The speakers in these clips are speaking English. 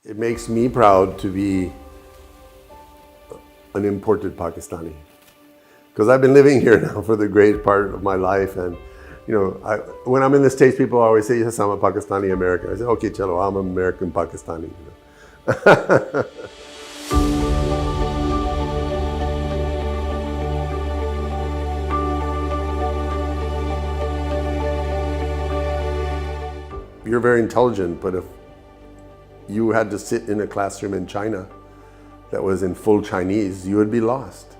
It makes me proud to be an imported Pakistani, because I've been living here now for the great part of my life. And when I'm in the States, people always say, yes, I'm a Pakistani American. I say, okay, chalo, I'm an American Pakistani. You're very intelligent, but if you had to sit in a classroom in China that was in full Chinese, you would be lost.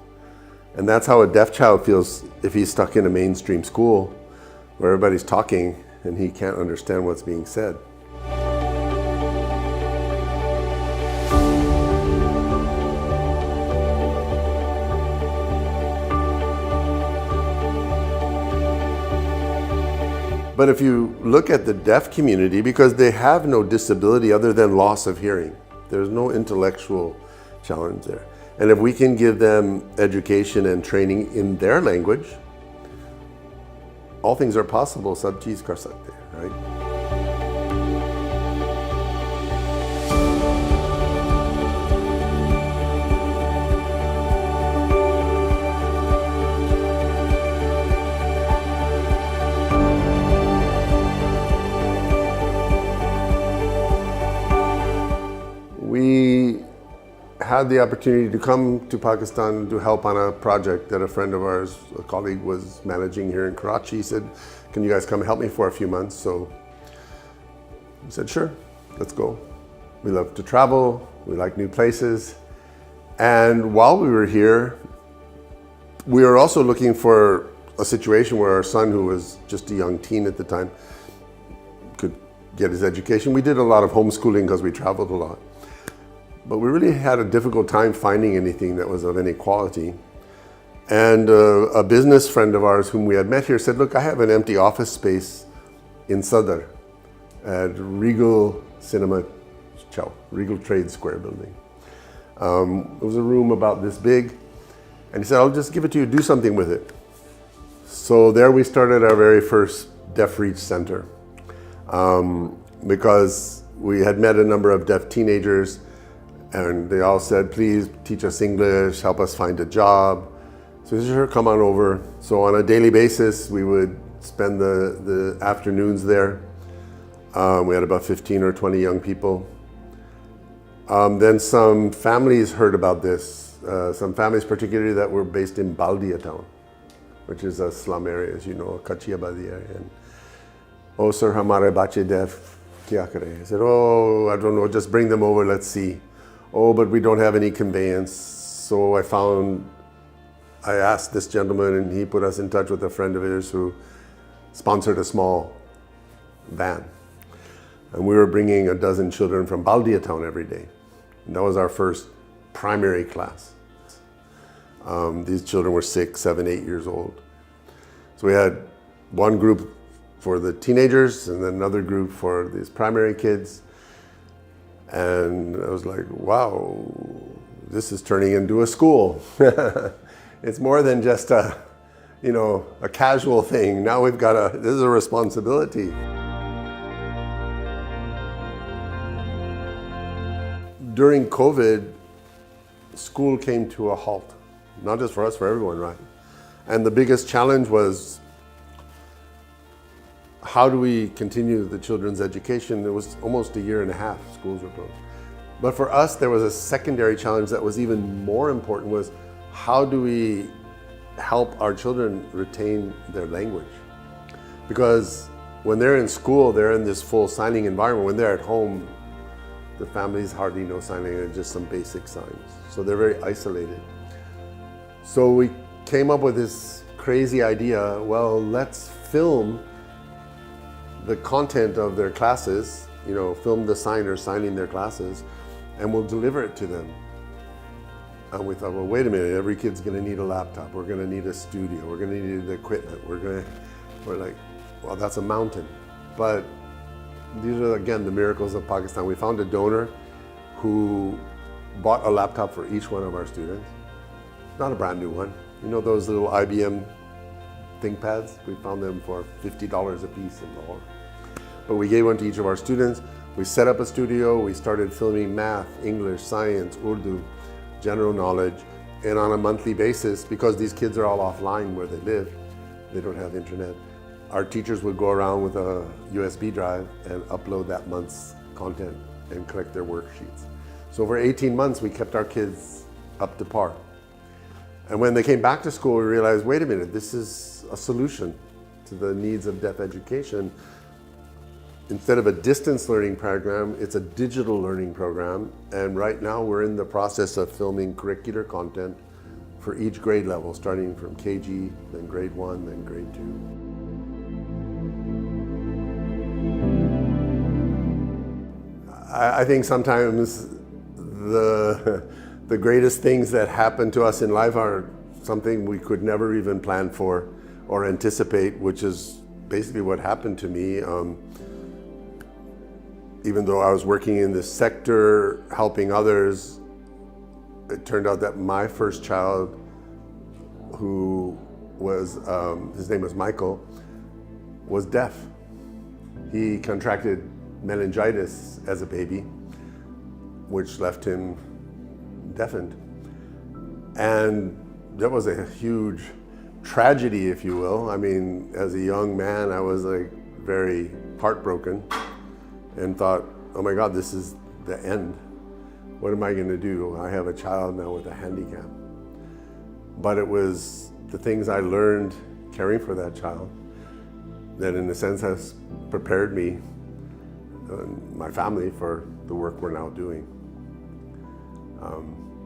And that's how a deaf child feels if he's stuck in a mainstream school where everybody's talking and he can't understand what's being said. But if you look at the deaf community, because they have no disability other than loss of hearing, there's no intellectual challenge there. And if we can give them education and training in their language, all things are possible. Sab cheez kar sakte, right? We had the opportunity to come to Pakistan to help on a project that a friend of ours, a colleague, was managing here in Karachi. He said, can you guys come help me for a few months? So we said, sure, let's go. We love to travel, we like new places. And while we were here, we were also looking for a situation where our son, who was just a young teen at the time, could get his education. We did a lot of homeschooling because we traveled a lot. But we really had a difficult time finding anything that was of any quality. And a business friend of ours whom we had met here said, look, I have an empty office space in Sadr at Regal Cinema Chow, Regal Trade Square building. It was a room about this big. And he said, I'll just give it to you, do something with it. So there we started our very first Deaf Reach Center. Because we had met a number of deaf teenagers, and they all said, please teach us English, help us find a job. So sure, come on over. So on a daily basis, we would spend the afternoons there. We had about 15 or 20 young people. Then some families heard about this. Some families particularly that were based in Baldia town, which is a slum area, as you know, Kachi Abadi area. And, oh sir, hamare bache deaf, kya kare? I said, oh, I don't know, just bring them over, let's see. Oh, but we don't have any conveyance. So I asked this gentleman, and he put us in touch with a friend of his who sponsored a small van. And we were bringing a dozen children from Baldia town every day. And that was our first primary class. These children were 6, 7, 8 years old. So we had one group for the teenagers and then another group for these primary kids. And I was like, wow, this is turning into a school. It's more than just a casual thing. Now this is a responsibility. During COVID, school came to a halt. Not just for us, for everyone, right? And the biggest challenge was, how do we continue the children's education? It was almost a year and a half schools were closed. But for us, there was a secondary challenge that was even more important, was how do we help our children retain their language? Because when they're in school, they're in this full signing environment. When they're at home, the families hardly know sign language, just some basic signs. So they're very isolated. So we came up with this crazy idea, well, let's film the content of their classes, film the signers signing their classes, and we'll deliver it to them. And we thought, well, wait a minute, every kid's gonna need a laptop, we're gonna need a studio, we're gonna need the equipment, we're like, well, that's a mountain. But these are, again, the miracles of Pakistan. We found a donor who bought a laptop for each one of our students. Not a brand new one. You know those little IBM ThinkPads? We found them for $50 a piece in Lahore. But we gave one to each of our students. We set up a studio, we started filming math, English, science, Urdu, general knowledge, and on a monthly basis, because these kids are all offline where they live, they don't have internet, our teachers would go around with a USB drive and upload that month's content and collect their worksheets. So over 18 months, we kept our kids up to par. And when they came back to school, we realized, wait a minute, this is a solution to the needs of deaf education. Instead of a distance learning program, it's a digital learning program. And right now we're in the process of filming curricular content for each grade level, starting from KG, then grade 1, then grade 2. I think sometimes the greatest things that happen to us in life are something we could never even plan for or anticipate, which is basically what happened to me. Even though I was working in this sector, helping others, it turned out that my first child, who was, his name was Michael, was deaf. He contracted meningitis as a baby, which left him deafened. And that was a huge tragedy, if you will. I mean, as a young man, I was like very heartbroken and thought, oh my God, this is the end. What am I going to do? I have a child now with a handicap. But it was the things I learned caring for that child that in a sense has prepared me and my family for the work we're now doing.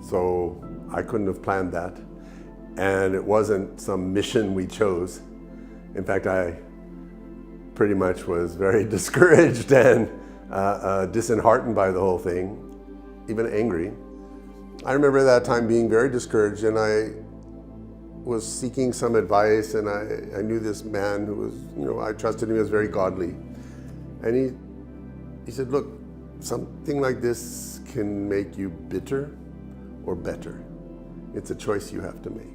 So I couldn't have planned that. And it wasn't some mission we chose. In fact, I pretty much was very discouraged and disheartened by the whole thing, even angry. I remember that time being very discouraged, and I was seeking some advice, and I knew this man who was, I trusted him, he was very godly. And he said, look, something like this can make you bitter or better. It's a choice you have to make.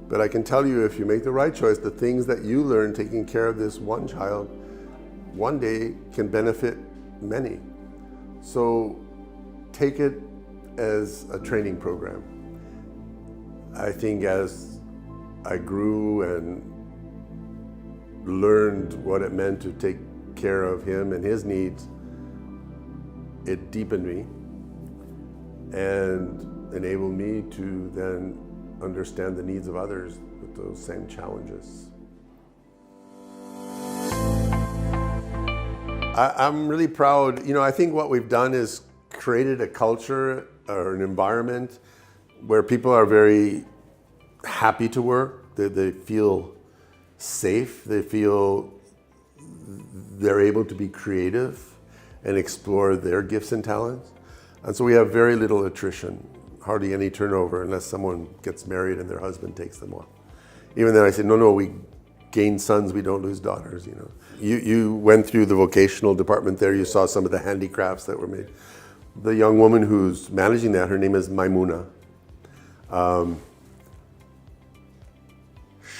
But I can tell you, if you make the right choice, the things that you learn taking care of this one child, one day can benefit many. So take it as a training program. I think as I grew and learned what it meant to take care of him and his needs, it deepened me and enabled me to then understand the needs of others with those same challenges. I'm really proud. I think what we've done is created a culture or an environment where people are very happy to work. They feel safe. They feel they're able to be creative and explore their gifts and talents. And so we have very little attrition, hardly any turnover unless someone gets married and their husband takes them on. Even then I said, no, we gain sons, we don't lose daughters. You went through the vocational department there, you saw some of the handicrafts that were made. The young woman who's managing that, her name is Maimuna.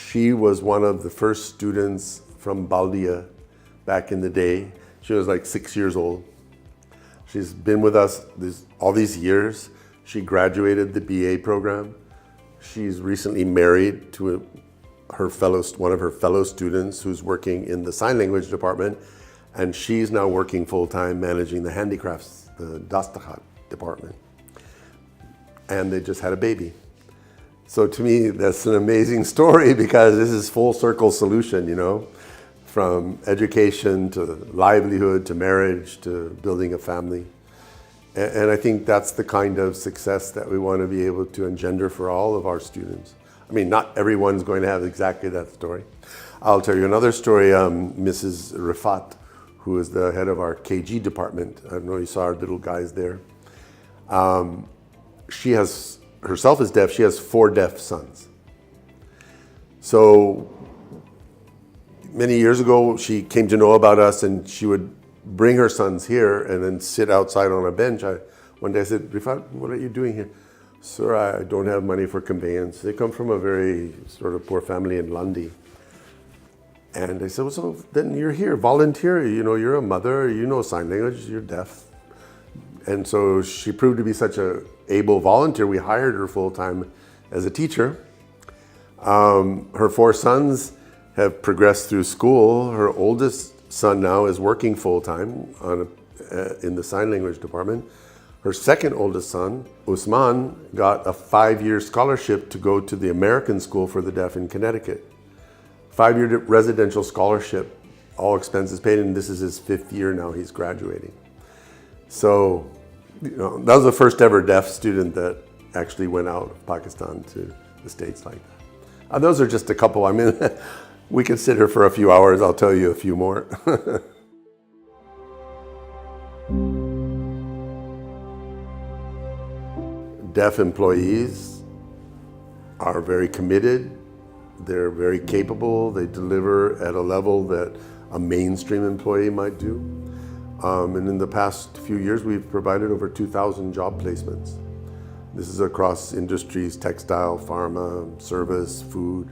She was one of the first students from Baldia back in the day. She was like 6 years old. She's been with us all these years. She graduated the BA program. She's recently married to one of her fellow students who's working in the sign language department, and she's now working full-time managing the handicrafts, the Dastakhat department. And they just had a baby. So to me, that's an amazing story because this is full circle solution, from education to livelihood to marriage to building a family. And I think that's the kind of success that we want to be able to engender for all of our students. I mean, not everyone's going to have exactly that story. I'll tell you another story. Mrs. Rifat, who is the head of our KG department, I don't know if you saw our little guys there. She herself is deaf. She has 4 deaf sons. So many years ago, she came to know about us, and she would bring her sons here and then sit outside on a bench. One day I said, Rifat, what are you doing here? Sir, I don't have money for conveyance. They come from a very sort of poor family in Lundy. And I said, well, so then you're here, volunteer. You know, you're a mother, you know sign language, you're deaf. And so she proved to be such a able volunteer. We hired her full time as a teacher. Her 4 sons have progressed through school. Her oldest son now is working full time in the sign language department. Her second oldest son, Usman, got a 5-year scholarship to go to the American School for the Deaf in Connecticut. 5-year residential scholarship, all expenses paid, and this is his 5th year now he's graduating. So, you know, that was the first ever deaf student that actually went out of Pakistan to the States like that. Those are just a couple. I mean, we could sit here for a few hours. I'll tell you a few more. Deaf employees are very committed. They're very capable. They deliver at a level that a mainstream employee might do. And in the past few years, we've provided over 2,000 job placements. This is across industries, textile, pharma, service, food,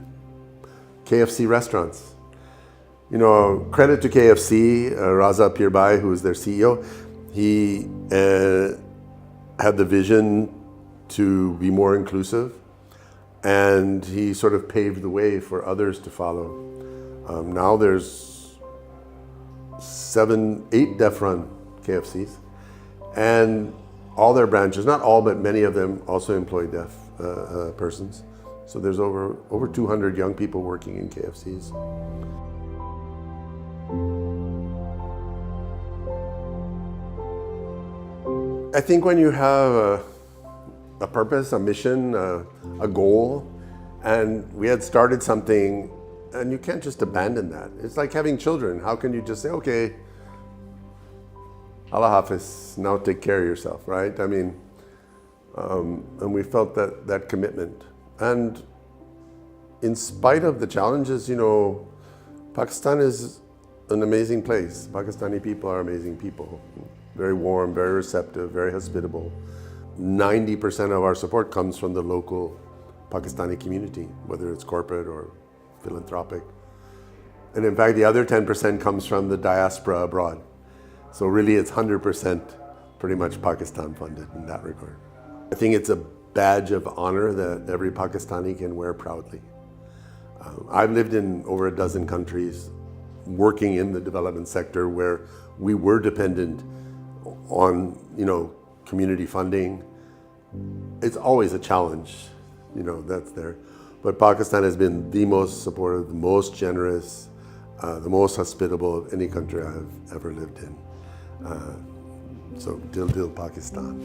KFC restaurants. You know, credit to KFC, Raza Pirbai, who is their CEO, he had the vision to be more inclusive, and he sort of paved the way for others to follow. Now there's 7, 8 deaf-run KFCs, and all their branches, not all, but many of them also employ deaf persons. So there's over 200 young people working in KFCs. I think when you have a purpose, a mission, a goal, and we had started something, and you can't just abandon that. It's like having children. How can you just say, okay, Allah Hafiz, now take care of yourself, right? I mean, and we felt that commitment. And in spite of the challenges, you know, Pakistan is an amazing place. Pakistani people are amazing people. Very warm, very receptive, very hospitable. 90% of our support comes from the local Pakistani community, whether it's corporate or philanthropic. And in fact, the other 10% comes from the diaspora abroad. So really it's 100% pretty much Pakistan funded in that regard. I think it's a badge of honor that every Pakistani can wear proudly. I've lived in over a dozen countries working in the development sector where we were dependent on, you know, community funding. It's always a challenge, you know, that's there. But Pakistan has been the most supportive, the most generous, the most hospitable of any country I've ever lived in. So, Dil Dil Pakistan.